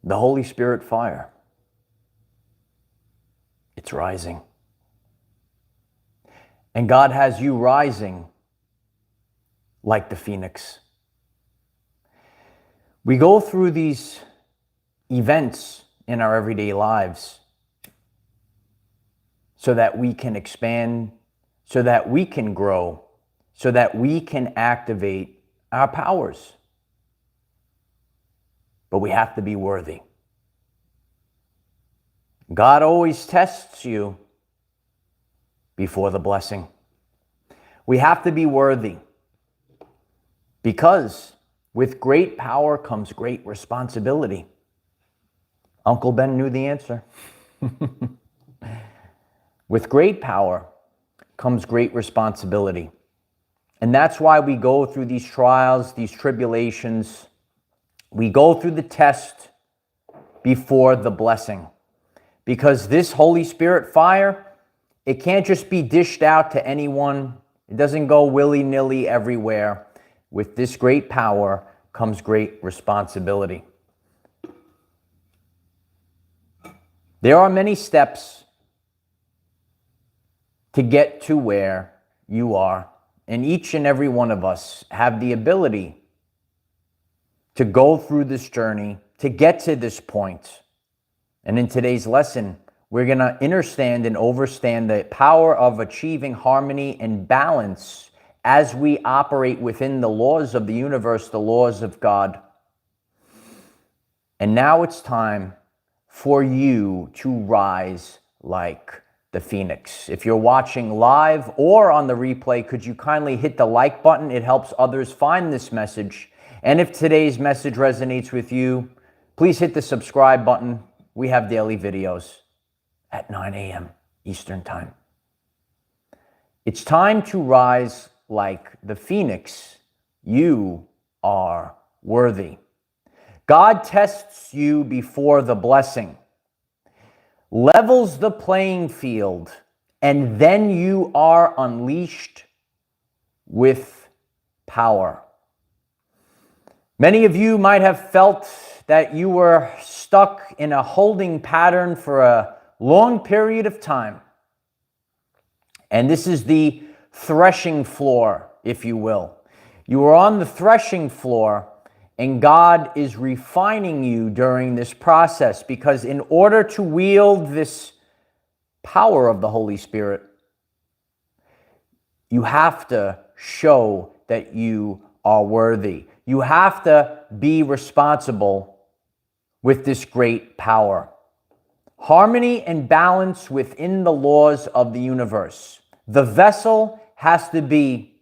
the Holy Spirit fire. It's rising. And God has you rising like the phoenix. We go through these events in our everyday lives so that we can expand, so that we can grow, so that we can activate our powers. But we have to be worthy. God always tests you before the blessing. We have to be worthy because with great power comes great responsibility. Uncle Ben knew the answer. With great power comes great responsibility. And that's why we go through these trials, these tribulations. We go through the test before the blessing. Because this Holy Spirit fire, it can't just be dished out to anyone. It doesn't go willy-nilly everywhere. With this great power comes great responsibility. There are many steps to get to where you are. And each and every one of us have the ability to go through this journey, to get to this point. And in today's lesson, we're going to understand and overstand the power of achieving harmony and balance as we operate within the laws of the universe, the laws of God. And now it's time for you to rise like the phoenix. If you're watching live or on the replay, could you kindly hit the like button? It helps others find this message. And if today's message resonates with you, please hit the subscribe button. We have daily videos at 9 a.m. Eastern Time. It's time to rise like the phoenix. You are worthy. God tests you before the blessing, levels the playing field, and then you are unleashed with power. Many of you might have felt that you were stuck in a holding pattern for a long period of time. And this is the threshing floor, if you will. You are on the threshing floor, and God is refining you during this process, because in order to wield this power of the Holy Spirit, you have to show that you are worthy. You have to be responsible with this great power. Harmony and balance within the laws of the universe. The vessel has to be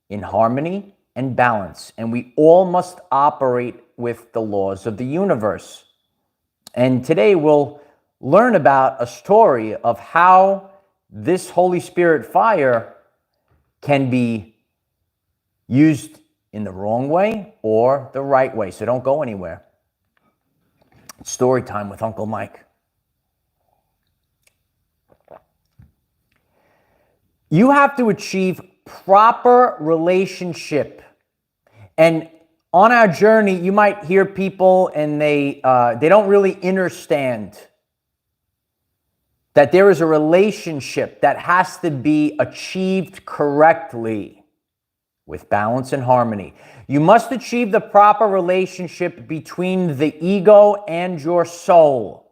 in harmony and balance, and we all must operate with the laws of the universe. And today we'll learn about a story of how this Holy Spirit fire can be used in the wrong way or the right way. So don't go anywhere. It's story time with Uncle Mike. You have to achieve proper relationship. And on our journey, you might hear people and they don't really understand that there is a relationship that has to be achieved correctly with balance and harmony. You must achieve the proper relationship between the ego and your soul.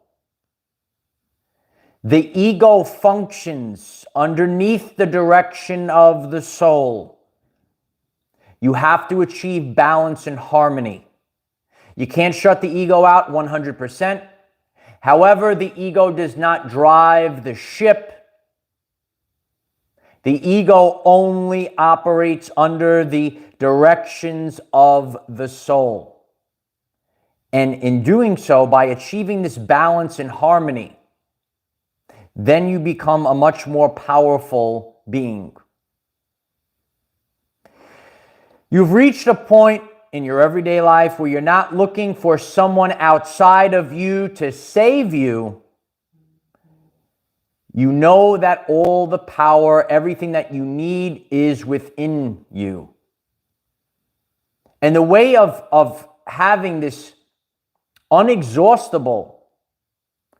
The ego functions underneath the direction of the soul. You have to achieve balance and harmony. You can't shut the ego out 100%. However, the ego does not drive the ship. The ego only operates under the directions of the soul. And in doing so, by achieving this balance and harmony, then you become a much more powerful being. You've reached a point in your everyday life where you're not looking for someone outside of you to save you. You know that all the power, everything that you need is within you. And the way of having this unexhaustible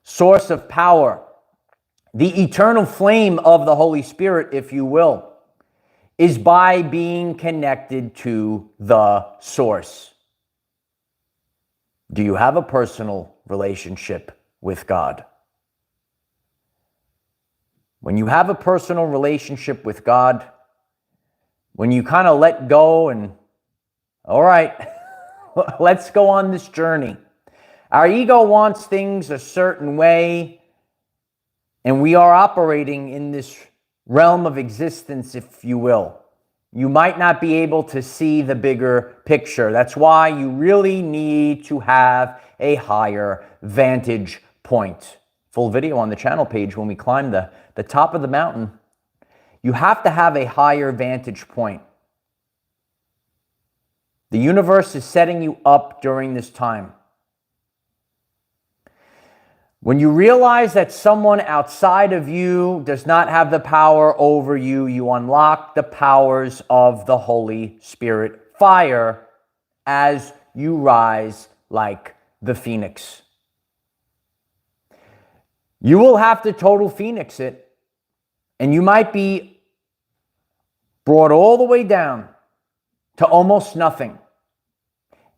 source of power, the eternal flame of the Holy Spirit, if you will, is by being connected to the source. Do you have a personal relationship with God? When you have a personal relationship with God, when you kind of let go and, all right, let's go on this journey. Our ego wants things a certain way, and we are operating in this realm of existence, if you will. You might not be able to see the bigger picture. That's why you really need to have a higher vantage point. Full video on the channel page when we climb the top of the mountain. You have to have a higher vantage point. The universe is setting you up during this time. When you realize that someone outside of you does not have the power over you, you unlock the powers of the Holy Spirit fire as you rise like the phoenix. You will have to total phoenix it, and you might be brought all the way down to almost nothing.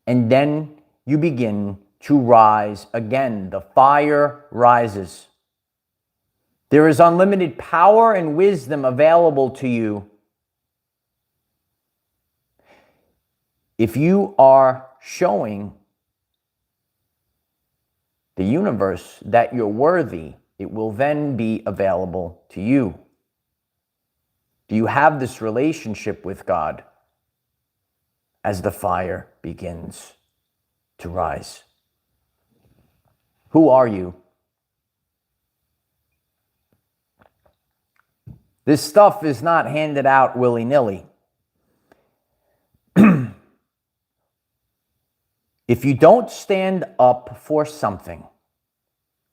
And then you begin to rise again. The fire rises. There is unlimited power and wisdom available to you if you are showing the universe that you're worthy. It will then be available to you. Do you have this relationship with God as the fire begins to rise? Who are you? This stuff is not handed out willy-nilly. If you don't stand up for something,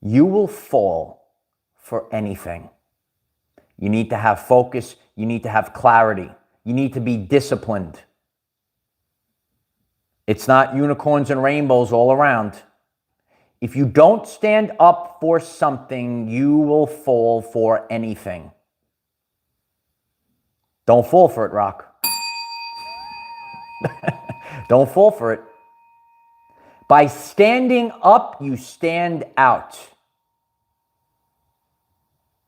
you will fall for anything. You need to have focus. You need to have clarity. You need to be disciplined. It's not unicorns and rainbows all around. If you don't stand up for something, you will fall for anything. Don't fall for it, Rock. Don't fall for it. By standing up, you stand out.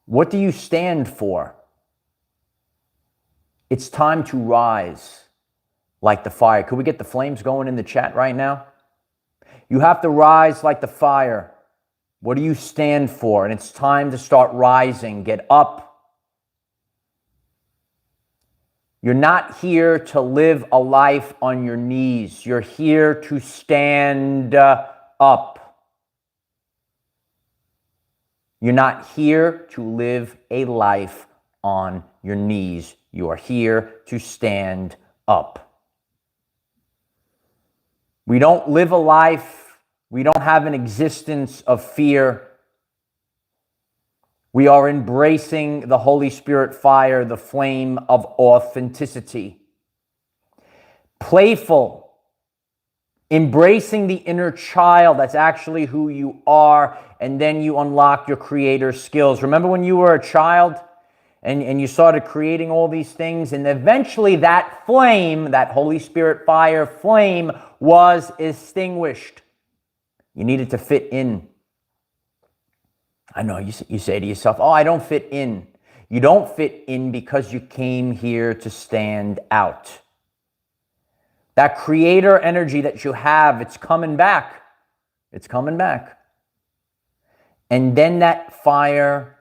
What do you stand for? It's time to rise like the fire. Could we get the flames going in the chat right now? You have to rise like the fire. What do you stand for? And it's time to start rising. Get up. You're not here to live a life on your knees. You're here to stand up. You're not here to live a life on your knees. You are here to stand up. We don't live a life, we don't have an existence of fear. We are embracing the Holy Spirit fire, the flame of authenticity. Playful, embracing the inner child, that's actually who you are, and then you unlock your creator skills. Remember when you were a child and you started creating all these things, and eventually that flame, that Holy Spirit fire flame, was extinguished. You needed to fit in. I know you say to yourself, oh, I don't fit in. You don't fit in because you came here to stand out. That creator energy that you have, it's coming back. It's coming back. And then that fire,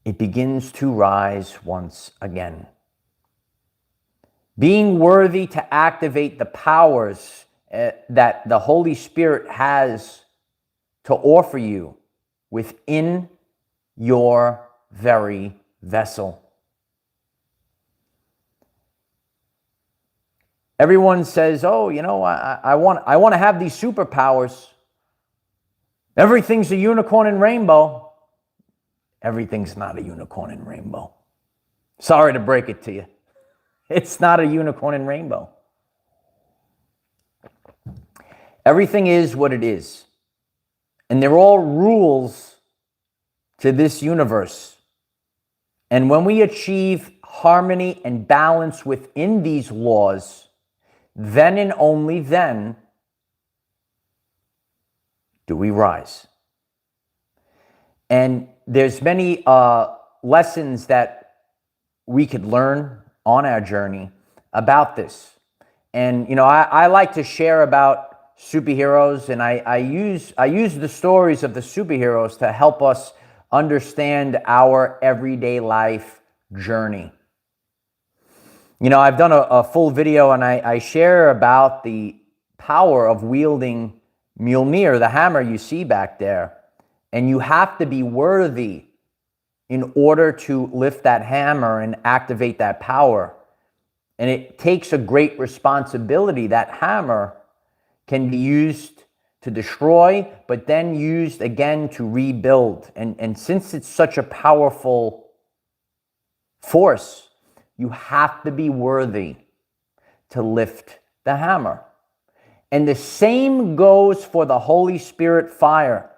it begins to rise once again. Being worthy to activate the powers that the Holy Spirit has to offer you within your very vessel. Everyone says, oh, you know, I want to have these superpowers. Everything's a unicorn and rainbow. Everything's not a unicorn and rainbow. Sorry to break it to you. It's not a unicorn and rainbow. Everything is what it is. And they're all rules to this universe. And when we achieve harmony and balance within these laws, then and only then do we rise. And there's many lessons that we could learn on our journey about this. And, you know, I like to share about superheroes, and I use the stories of the superheroes to help us understand our everyday life journey. You know, I've done a full video, and I share about the power of wielding Mjolnir, the hammer you see back there. And you have to be worthy in order to lift that hammer and activate that power. And it takes a great responsibility. That hammer can be used to destroy, but then used again to rebuild. And since it's such a powerful force, you have to be worthy to lift the hammer. And the same goes for the Holy Spirit fire.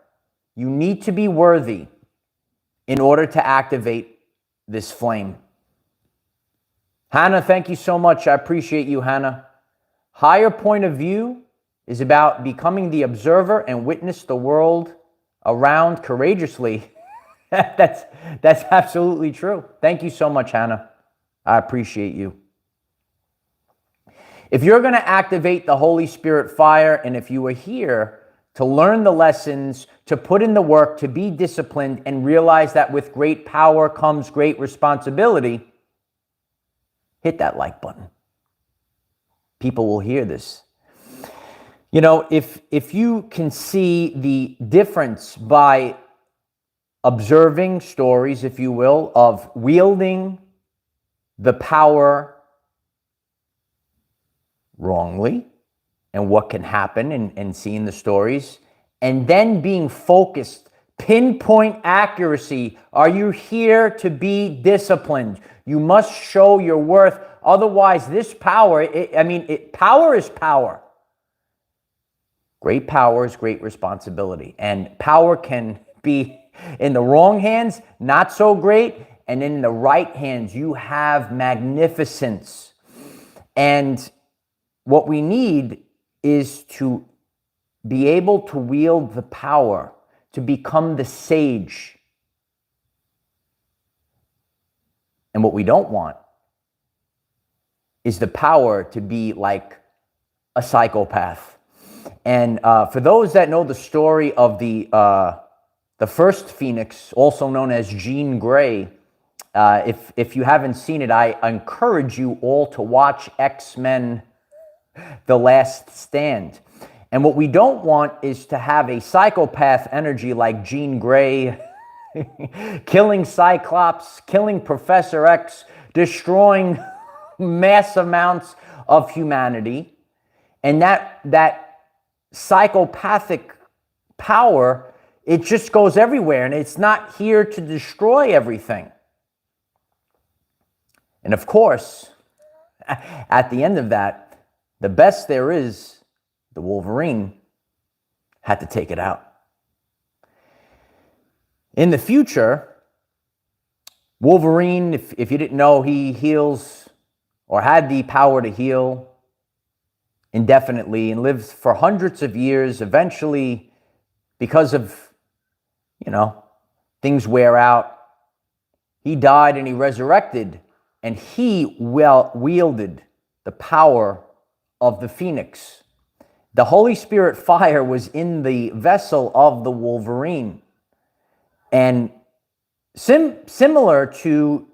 You need to be worthy in order to activate this flame. Hannah, thank you so much. I appreciate you, Hannah. Higher point of view is about becoming the observer and witness the world around courageously. That's absolutely true. Thank you so much, Hannah. I appreciate you. If you're going to activate the Holy Spirit fire, and if you are here to learn the lessons, to put in the work, to be disciplined, and realize that with great power comes great responsibility, hit that like button. People will hear this. You know, if you can see the difference by observing stories, if you will, of wielding the power wrongly, and what can happen, and seeing the stories, and then being focused, pinpoint accuracy. Are you here to be disciplined? You must show your worth. Otherwise, this power, power is power. Great power is great responsibility. And power can be in the wrong hands, not so great, and in the right hands, you have magnificence. And what we need is to be able to wield the power, to become the sage. And what we don't want is the power to be like a psychopath. And for those that know the story of the first Phoenix, also known as Jean Grey, if you haven't seen it, I encourage you all to watch X-Men: The Last Stand. And what we don't want is to have a psychopath energy like Jean Grey, killing Cyclops, killing Professor X, destroying mass amounts of humanity. And that psychopathic power, it just goes everywhere, and it's not here to destroy everything. And of course, at the end of that, the best there is, the Wolverine, had to take it out. In the future, Wolverine, if you didn't know, he heals, or had the power to heal indefinitely, and lives for hundreds of years. Eventually, because of, things wear out, he died and he resurrected, and he wielded the power of the Phoenix. The Holy Spirit fire was in the vessel of the Wolverine. And similar to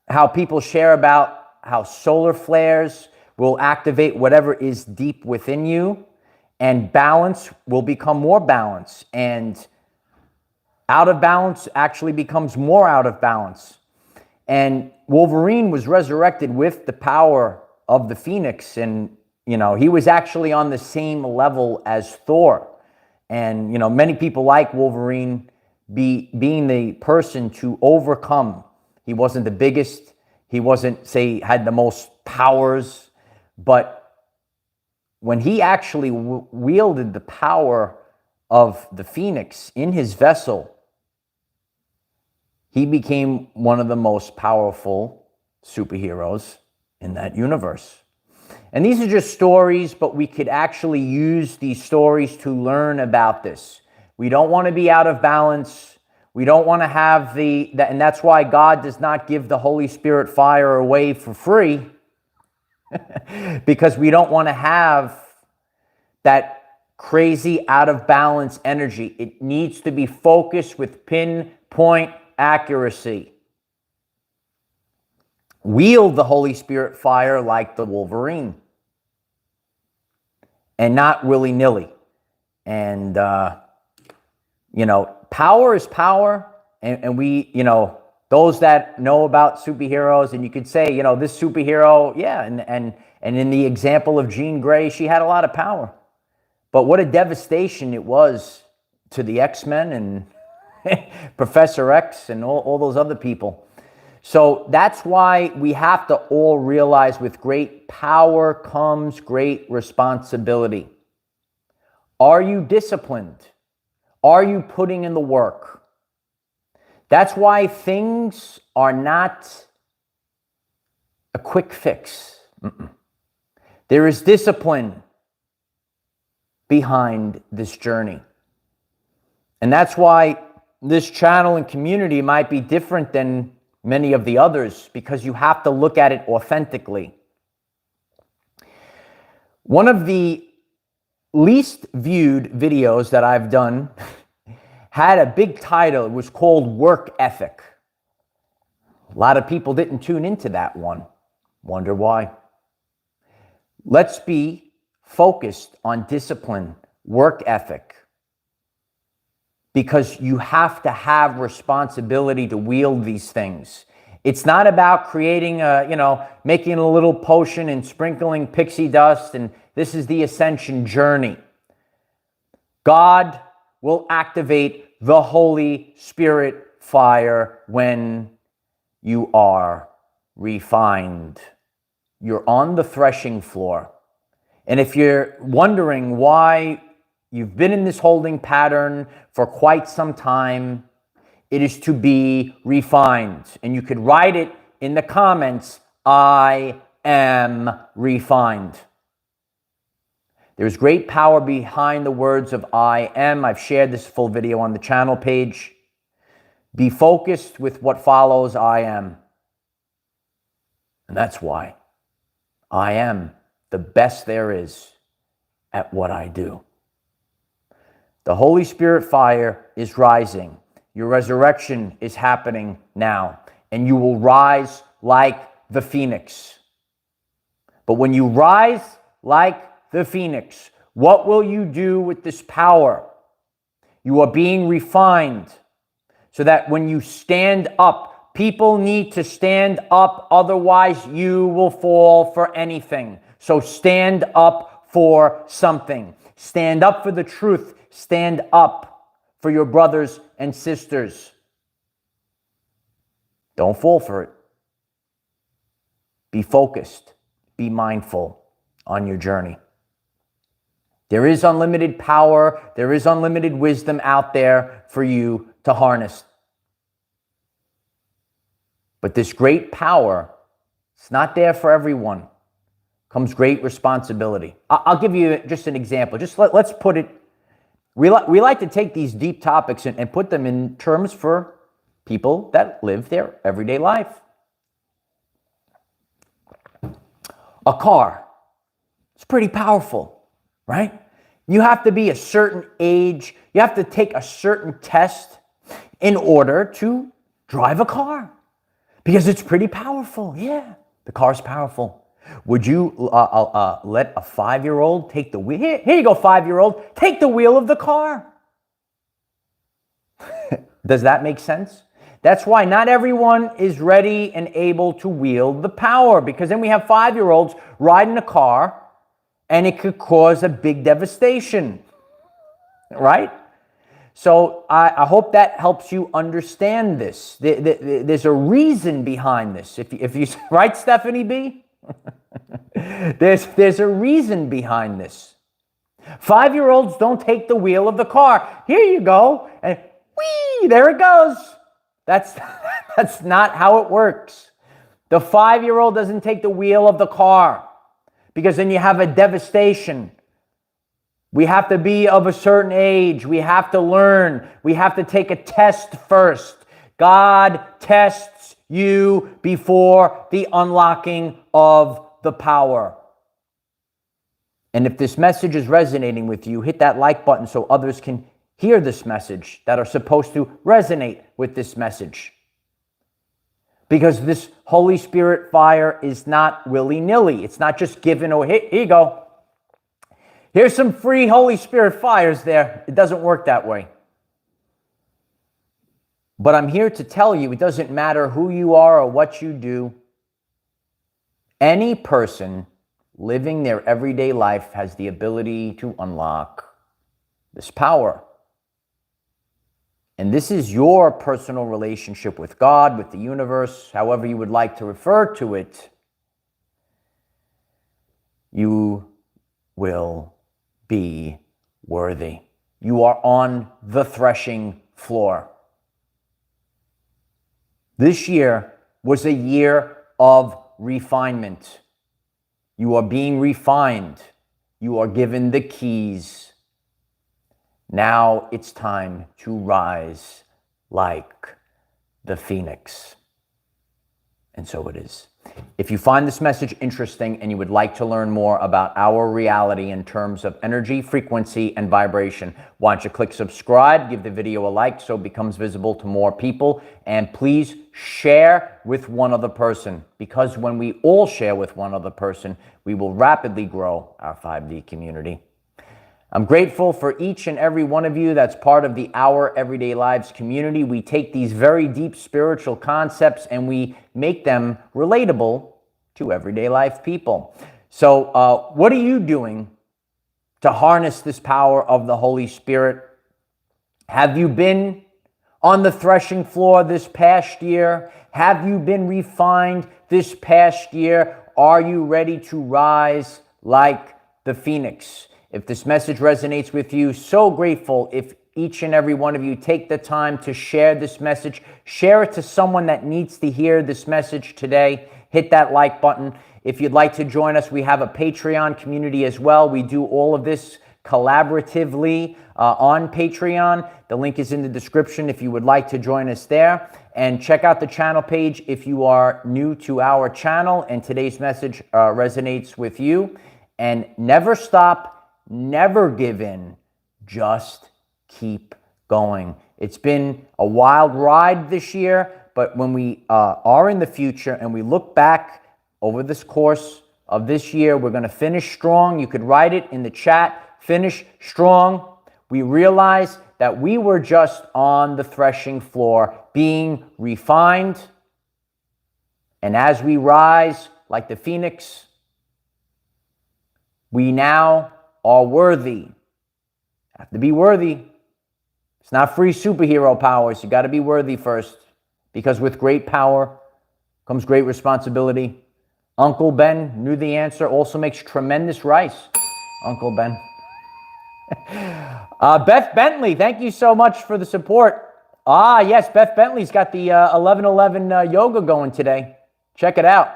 how people share about how solar flares will activate whatever is deep within you, and balance will become more balance, and out of balance actually becomes more out of balance. And Wolverine was resurrected with the power of the Phoenix, and he was actually on the same level as Thor. And, many people like Wolverine being the person to overcome. He wasn't the biggest. He wasn't, had the most powers. But when he actually wielded the power of the Phoenix in his vessel, he became one of the most powerful superheroes in that universe. And these are just stories, but we could actually use these stories to learn about this. We don't want to be out of balance. We don't want to have and that's why God does not give the Holy Spirit fire away for free, because we don't want to have that crazy out of balance energy. It needs to be focused with pinpoint accuracy. Wield the Holy Spirit fire like the Wolverine, and not willy-nilly. And, power is power. And we, those that know about superheroes, and you could say, this superhero, yeah, and in the example of Jean Grey, she had a lot of power. But what a devastation it was to the X-Men and Professor X and all those other people. So that's why we have to all realize with great power comes great responsibility. Are you disciplined? Are you putting in the work? That's why things are not a quick fix. There is discipline behind this journey. And that's why this channel and community might be different than many of the others, because you have to look at it authentically. One of the least viewed videos that I've done had a big title. It was called Work Ethic. A lot of people didn't tune into that one. Wonder why. Let's be focused on discipline, work ethic, because you have to have responsibility to wield these things. It's not about creating making a little potion and sprinkling pixie dust, and this is the ascension journey. God will activate the Holy Spirit fire when you are refined. You're on the threshing floor. And if you're wondering why you've been in this holding pattern for quite some time, it is to be refined. And you could write it in the comments, I am refined. There's great power behind the words of I am. I've shared this full video on the channel page. Be focused with what follows I am. And that's why I am the best there is at what I do. The Holy Spirit fire is rising. Your resurrection is happening now. And you will rise like the phoenix. But when you rise like the phoenix, what will you do with this power? You are being refined so that when you stand up, people need to stand up, otherwise you will fall for anything. So stand up for something. Stand up for the truth. Stand up for your brothers and sisters. Don't fall for it. Be focused. Be mindful on your journey. There is unlimited power. There is unlimited wisdom out there for you to harness. But this great power, it's not there for everyone. Comes great responsibility. I'll give you just an example. Let's put it. We like to take these deep topics and put them in terms for people that live their everyday life. A car. It's pretty powerful, right? You have to be a certain age. You have to take a certain test in order to drive a car because it's pretty powerful. Yeah, the car's powerful. Would you let a 5-year-old take the wheel? Here you go, 5-year-old. Take the wheel of the car. Does that make sense? That's why not everyone is ready and able to wield the power, because then we have 5-year-olds riding a car and it could cause a big devastation, right? So I hope that helps you understand this. There's a reason behind this. If you right, Stephanie B? There's a reason behind this. 5-year-olds don't take the wheel of the car. Here you go. And whee, there it goes. That's not how it works. The 5-year-old doesn't take the wheel of the car, because then you have a devastation. We have to be of a certain age. We have to learn. We have to take a test first. God tests you before the unlocking of the power. And if this message is resonating with you, hit that like button so others can hear this message that are supposed to resonate with this message. Because this Holy Spirit fire is not willy-nilly. It's not just given, oh, here you go. Here's some free Holy Spirit fires there. It doesn't work that way. But I'm here to tell you, it doesn't matter who you are or what you do. Any person living their everyday life has the ability to unlock this power. And this is your personal relationship with God, with the universe, however you would like to refer to it. You will be worthy. You are on the threshing floor. This year was a year of refinement. You are being refined. You are given the keys. Now it's time to rise like the phoenix. And so it is. If you find this message interesting and you would like to learn more about our reality in terms of energy, frequency, and vibration, why don't you click subscribe, give the video a like so it becomes visible to more people, and please share with one other person, because when we all share with one other person, we will rapidly grow our 5D community. I'm grateful for each and every one of you that's part of the Our Everyday Lives community. We take these very deep spiritual concepts and we make them relatable to everyday life people. So what are you doing to harness this power of the Holy Spirit? Have you been on the threshing floor this past year? Have you been refined this past year? Are you ready to rise like the phoenix? If this message resonates with you, so grateful if each and every one of you take the time to share this message. Share it to someone that needs to hear this message today. Hit that like button. If you'd like to join us, we have a Patreon community as well. We do all of this collaboratively on Patreon. The link is in the description if you would like to join us there. And check out the channel page if you are new to our channel and today's message resonates with you. And never stop. Never give in, just keep going. It's been a wild ride this year, but when we are in the future and we look back over this course of this year, we're going to finish strong. You could write it in the chat, finish strong. We realize that we were just on the threshing floor being refined. And as we rise like the phoenix, we now are worthy. Have to be worthy. It's not free superhero powers. You got to be worthy first, because with great power comes great responsibility. Uncle Ben knew the answer. Also makes tremendous rice. Uncle Ben. Beth Bentley, thank you so much for the support. Ah, yes, Beth Bentley's got the 11:11 yoga going today. Check it out.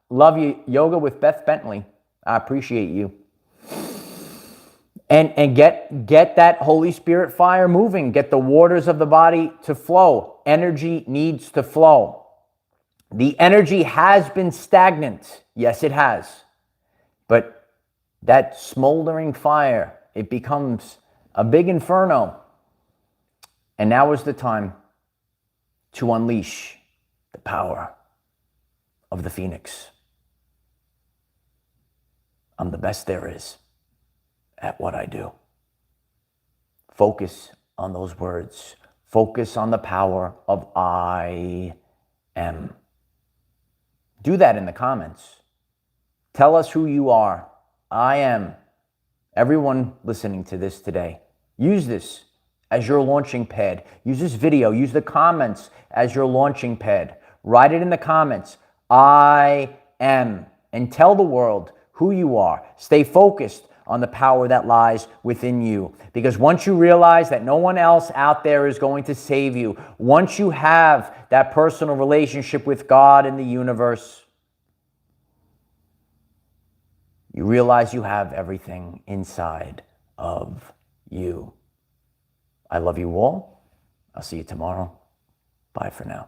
Love you, yoga with Beth Bentley. I appreciate you. And get that Holy Spirit fire moving. Get the waters of the body to flow. Energy needs to flow. The energy has been stagnant. Yes, it has. But that smoldering fire, it becomes a big inferno. And now is the time to unleash the power of the phoenix. I'm the best there is at what I do. Focus on those words. Focus on the power of I am. Do that in the comments. Tell us who you are. I am. Everyone listening to this today, use this as your launching pad. Use this video. Use the comments as your launching pad. Write it in the comments. I am. and tell the world who you are. Stay focused on the power that lies within you. Because once you realize that no one else out there is going to save you, once you have that personal relationship with God and the universe, you realize you have everything inside of you. I love you all. I'll see you tomorrow. Bye for now.